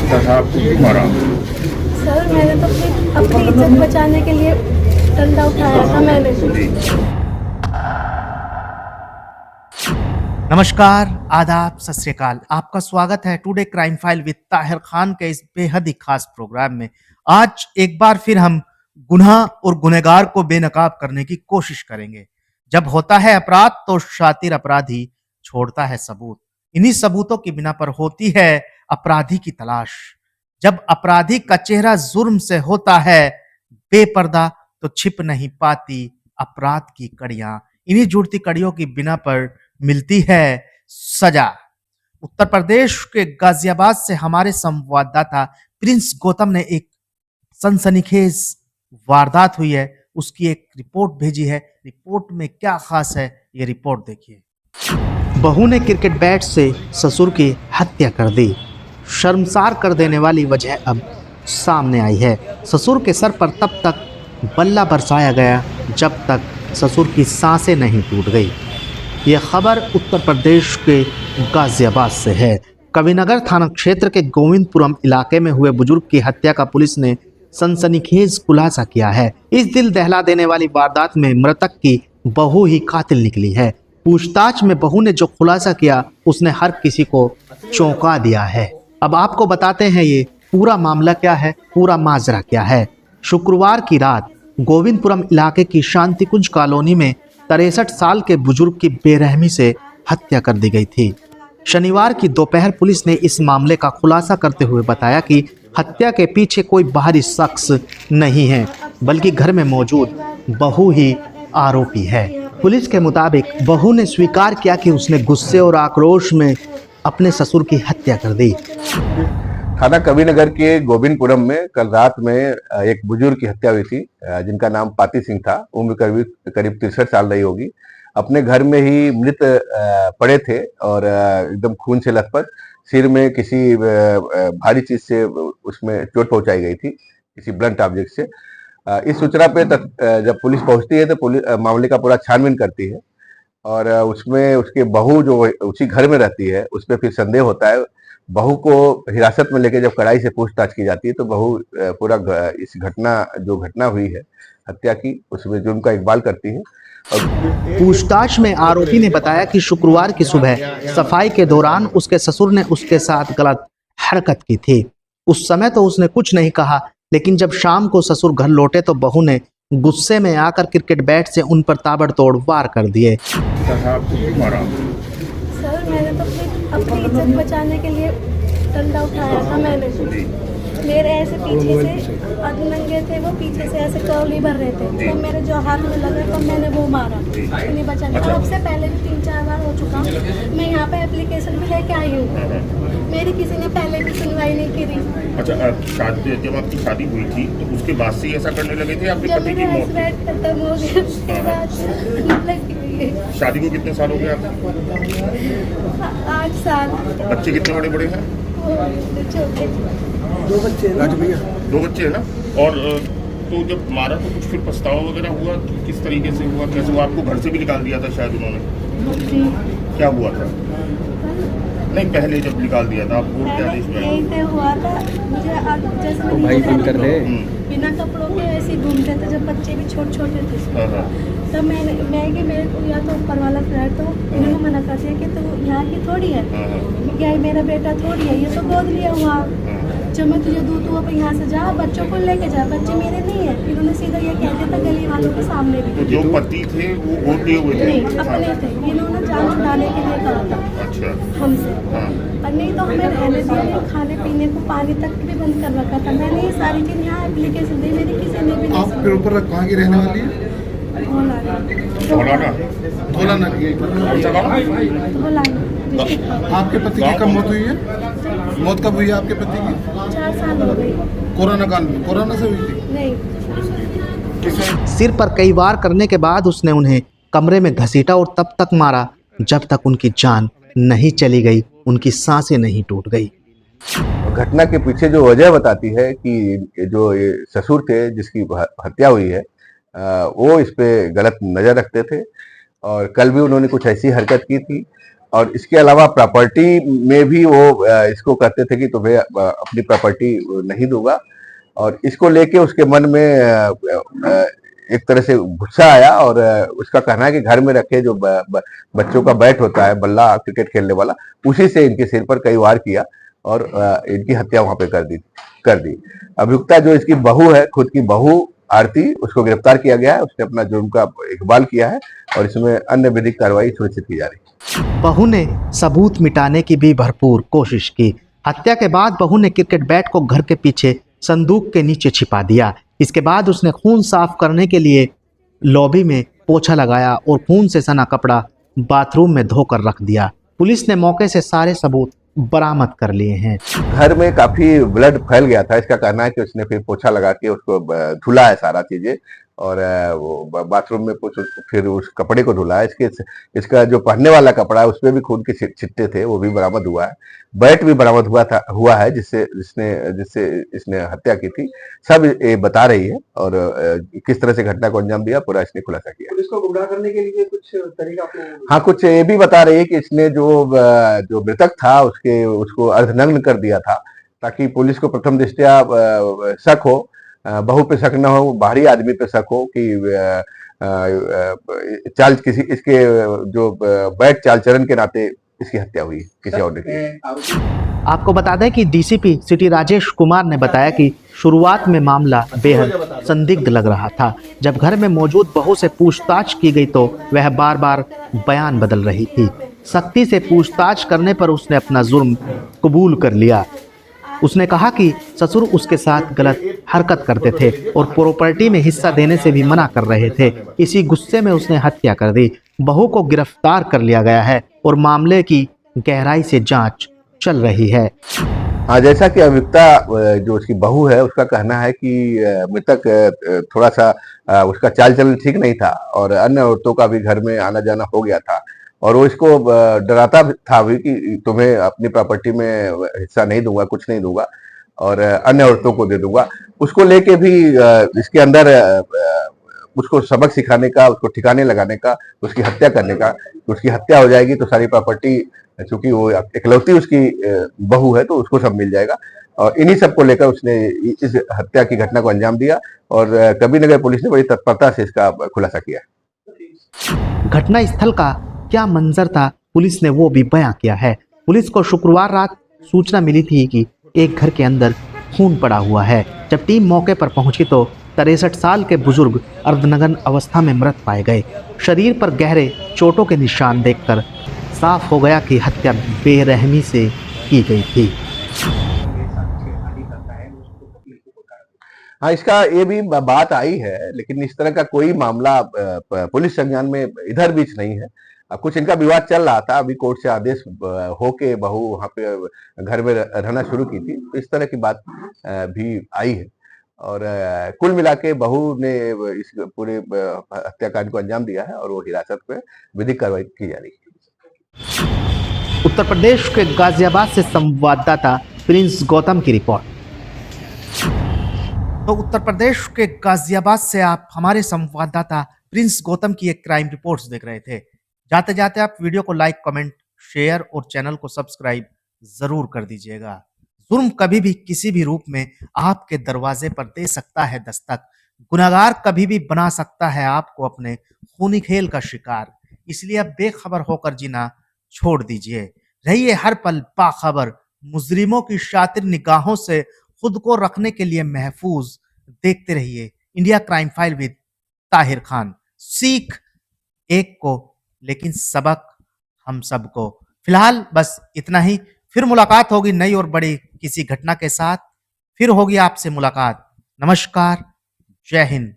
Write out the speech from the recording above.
लगता था आपको क्यों मारा? सर मैंने तो अपनी इज्जत बचाने के लिए डंडा उठाया था मैंने। नमस्कार, आदाब, सत श्री अकाल। आपका स्वागत है today crime file with Tahir Khan के इस बेहद ही खास प्रोग्राम में। आज एक बार फिर हम गुनाह और गुनहगार को बेनकाब करने की कोशिश करेंगे। जब होता है अपराध तो शातिर अपराधी छोड़ता है सबूत। इन्हीं सबूतों की बिना पर होती है अपराधी की तलाश। जब अपराधी का चेहरा जुर्म से होता है बेपर्दा तो छिप नहीं पाती अपराध की कड़ियां। इन्हीं जुड़ती कड़ियों की बिना पर मिलती है सजा। उत्तर प्रदेश के गाजियाबाद से हमारे संवाददाता प्रिंस गौतम ने एक सनसनीखेज वारदात हुई है उसकी एक रिपोर्ट भेजी है। रिपोर्ट में क्या खास है ये रिपोर्ट देखिए। बहू ने क्रिकेट बैट से ससुर की हत्या कर दी। शर्मसार कर देने वाली वजह अब सामने आई है। ससुर के सर पर तब तक बल्ला बरसाया गया जब तक ससुर की सांसें नहीं टूट गई। यह खबर उत्तर प्रदेश के गाजियाबाद से है। कविनगर थाना क्षेत्र के गोविंदपुरम इलाके में हुए बुजुर्ग की हत्या का पुलिस ने सनसनीखेज खुलासा किया है। इस दिल दहला देने वाली वारदात में मृतक की बहू ही कातिल निकली है। पूछताछ में बहू ने जो खुलासा किया उसने हर किसी को चौंका दिया है। अब आपको बताते हैं ये पूरा मामला क्या है, पूरा माजरा क्या है। शुक्रवार की रात गोविंदपुरम इलाके की शांतिकुंज कॉलोनी में 63 साल के बुजुर्ग की बेरहमी से हत्या कर दी गई थी। शनिवार की दोपहर पुलिस ने इस मामले का खुलासा करते हुए बताया कि हत्या के पीछे कोई बाहरी शख्स नहीं है बल्कि घर में मौजूद बहू ही आरोपी है। पुलिस के मुताबिक बहू ने स्वीकार किया कि उसने गुस्से और आक्रोश में अपने ससुर की हत्या कर दी। थाना कविनगर के गोविंदपुरम में कल रात में एक बुजुर्ग की हत्या हुई थी जिनका नाम पाती सिंह था। उम्र करीब 63 साल रही होगी। अपने घर में ही मृत पड़े थे और एकदम खून से लथपथ। सिर में किसी भारी चीज से उसमें चोट पहुंचाई गई थी, किसी ब्लंट ऑब्जेक्ट से। इस सूचना पे जब पुलिस पहुंचती है तो पुलिस मामले का पूरा छानबीन करती है और उसमें उसके बहू जो उसी घर में रहती है उस पर फिर संदेह होता है। बहू को हिरासत में लेके जब कड़ाई से पूछताछ की जाती है तो बहू पूरा इस घटना हुई है हत्या की उसमें जुर्म का इकबाल करती है। पूछताछ में आरोपी ने बताया कि शुक्रवार की सुबह सफाई के दौरान उसके ससुर ने उसके साथ गलत हरकत की थी। उस समय तो उसने कुछ नहीं कहा, लेकिन जब शाम को ससुर घर लौटे तो बहू ने गुस्से में आकर क्रिकेट बैट से उन पर ताबड़तोड़ वार कर दिए। सर मैंने तो अपनी इज्जत बचाने के लिए डंडा उठाया था मैंने। मेरे ऐसे पीछे से नंगे थे, वो पीछे से ऐसे कौली भर रहे थे तो मेरे जो हाथ में लगा तो मैंने वो मारा नहीं बचाने। और उससे पहले भी 3-4 बार हो चुका। मैं यहाँ पे एप्लीकेशन भी लेके आई हूँ, मेरी किसी ने पहले भी सुनवाई नहीं की। अच्छा, शादी जब आपकी शादी हुई थी तो उसके बाद से ऐसा करने लगे थे? आपके पति की मौत खत्म हो गया। शादी को कितने साल हो गए आपको? 8 साल। बच्चे कितने बड़े बड़े हैं? छोटे 2 बच्चे हैं ना। और तो जब मारा तो कुछ फिर पछतावा वगैरह हुआ? किस तरीके से हुआ, कैसे हुआ? आपको घर से भी निकाल दिया था शायद उन्होंने? क्या हुआ था? नहीं, पहले जब निकाल दिया था आपको क्या यही से हुआ था। मुझे जैसे भाई बंद कर दे बिना कपड़ों के ऐसे घूमते थे जब बच्चे भी छोटे थे। तब मैं कि मेरे को या तो ऊपर वाला फ्लैट, तो इन्होंने मना कर दिया कि तू यहाँ की थोड़ी है, क्या मेरा बेटा थोड़ी है, ये तो गोद लिया हुआ। जब मैं तुझे दूँ तू अब यहाँ से जा, बच्चों को लेके जा, बच्चे मेरे नहीं है। इन्होंने सीधा ये कह दिया था गली वालों के सामने भी। तो जो पति थे वो गोद लिए हुए थे? नहीं, अपने थे। इन्होंने जान छुड़ाने के लिए कहा था। अच्छा। हमसे और नहीं तो हमें रहने दिया, खाने पीने को पानी तक भी बंद कर रखा था। मैंने ये सारी चीज यहाँ एप्लीकेशन दी, मेरी किसी ने भी नहीं। आप ऊपर कहाँ की रहने वाली है? आपके पति की कब मौत हुई है? मौत कब हुई है आपके पति की? 4 साल हो गई। कोरोना काल में? कोरोना से हुई थी? नहीं। सिर पर कई वार करने के बाद उसने उन्हें कमरे में घसीटा और तब तक मारा जब तक उनकी जान नहीं चली गई, उनकी सांसें नहीं टूट गई। घटना के पीछे जो वजह बताती है कि जो ये ससुर थे जिसकी हत्या हुई है वो इस पे गलत नजर रखते थे और कल भी उन्होंने कुछ ऐसी हरकत की थी और इसके अलावा प्रॉपर्टी में भी वो इसको कहते थे कि तुम्हें अपनी प्रॉपर्टी नहीं दूंगा, और इसको लेके उसके मन में एक तरह से गुस्सा आया, और उसका कहना है कि घर में रखे जो बच्चों का बैट होता है, बल्ला क्रिकेट खेलने वाला, उसी से इनके सिर पर कई वार किया और इनकी हत्या वहां पे कर दी। अभियुक्ता जो इसकी बहू है, खुद की बहू आरती, उसको गिरफ्तार किया गया है। उसने अपना जुर्म का इकबाल किया है और इसमें अन्य विधिक कार्रवाई सुनिश्चित की जा रही है। बहू ने सबूत मिटाने की भी भरपूर कोशिश की। हत्या के बाद बहू ने क्रिकेट बैट को घर के पीछे संदूक के नीचे छिपा दिया। इसके बाद उसने खून साफ करने के लिए लॉबी में पोछा लगाया और खून से सना कपड़ा बाथरूम में धोकर रख दिया। पुलिस ने मौके से सारे सबूत बरामद कर लिए हैं। घर में काफी ब्लड फैल गया था। इसका कहना है कि उसने फिर पोछा लगा के उसको धुला है सारा चीजें, और वो बाथरूम में फिर उस कपड़े को धुला है। इसका जो पहनने वाला कपड़ा है उसमें भी खून के छिट्टे थे, वो भी बरामद हुआ है। बैट भी बरामद हुआ है जिससे इसने हत्या की थी। सब ये बता रही है, और किस तरह से घटना को अंजाम दिया पूरा इसने खुलासा किया। पुलिस को गुमराह करने के लिए कुछ तरीका हाँ, कुछ ये भी बता रही है कि इसने जो मृतक था उसको अर्धनग्न कर दिया था, ताकि पुलिस को प्रथम दृष्टया शक हो, बहू पे शक न हो, बाहरी आदमी पे शक हो कि इसके जो बैठ चाल चरण के नाते इसकी हत्या हुई किसी और ने की। आपको बता दें कि डीसीपी सिटी राजेश कुमार ने बताया कि शुरुआत में मामला बेहद संदिग्ध लग रहा था। जब घर में मौजूद बहू से पूछताछ की गई तो वह बार बार बयान बदल रही थी। सख्ती से पूछताछ करने पर उसने अपना जुर्म कबूल कर लिया। उसने कहा कि ससुर उसके साथ गलत हरकत करते थे और प्रॉपर्टी में हिस्सा देने से भी मना कर रहे थे। इसी गुस्से में उसने हत्या कर दी। बहू को गिरफ्तार कर लिया गया है और मामले की गहराई से जांच चल रही है। हाँ, जैसा कि अभियुक्ता जो उसकी बहू है उसका कहना है कि मृतक थोड़ा सा उसका चाल चलन ठीक नहीं था, और अन्य औरतों का भी घर में आना जाना हो गया था, और वो इसको डराता था भी कि तुम्हें अपनी प्रॉपर्टी में हिस्सा नहीं दूंगा, कुछ नहीं दूंगा, और अन्य औरतों को दे दूंगा। उसको लेके भी इसके अंदर उसको सबक सिखाने का, उसको ठिकाने लगाने का, उसकी हत्या करने का। उसकी हत्या हो जाएगी तो सारी प्रॉपर्टी, चूंकि वो इकलौती उसकी बहू है, तो उसको सब मिल जाएगा। और इन्हीं सब को लेकर उसने इस हत्या की घटना को अंजाम दिया, और कबीरनगर पुलिस ने बड़ी तत्परता से इसका खुलासा किया। घटना स्थल का क्या मंजर था, पुलिस ने वो भी बयां किया है। पुलिस को शुक्रवार रात सूचना मिली थी कि एक घर के अंदर खून पड़ा हुआ है। जब टीम मौके पर पहुंची तो 63 साल के बुजुर्ग अर्धनग्न अवस्था में मृत पाए गए। शरीर पर गहरे चोटों के निशान देखकर साफ हो गया कि हत्या बेरहमी से की गई थी। हाँ, इसका ये भी बात आई है, लेकिन इस तरह का कोई मामला पुलिस संज्ञान में इधर बीच नहीं है। कुछ इनका विवाद चल रहा था, अभी कोर्ट से आदेश होके बहू वहाँ पे घर में रहना शुरू की थी, तो इस तरह की बात भी आई है। और कुल मिला के बहू ने इस पूरे हत्याकांड को अंजाम दिया है, और वो हिरासत में विधिक कार्रवाई की जा रही है। उत्तर प्रदेश के गाजियाबाद से संवाददाता प्रिंस गौतम की रिपोर्ट। तो उत्तर प्रदेश के गाजियाबाद से आप हमारे संवाददाता प्रिंस गौतम की एक क्राइम रिपोर्ट्स देख रहे थे। जाते जाते आप वीडियो को लाइक, कमेंट, शेयर और चैनल को सब्सक्राइब जरूर कर दीजिएगा। जुर्म कभी भी किसी भी रूप में आपके दरवाजे पर दे सकता है दस्तक। गुनहगार कभी भी बना सकता है आपको अपने खूनी खेल का शिकार। इसलिए अब बेखबर होकर जीना छोड़ दीजिए। रहिए हर पल बाखबर। मुजरिमों की शातिर निगाहों से खुद को रखने के लिए महफूज। देखते रहिए India crime file with Tahir Khan. सीख एक को, लेकिन सबक हम सबको। फिलहाल बस इतना ही। फिर मुलाकात होगी नई और बड़ी किसी घटना के साथ। फिर होगी आपसे मुलाकात। नमस्कार, जय हिंद।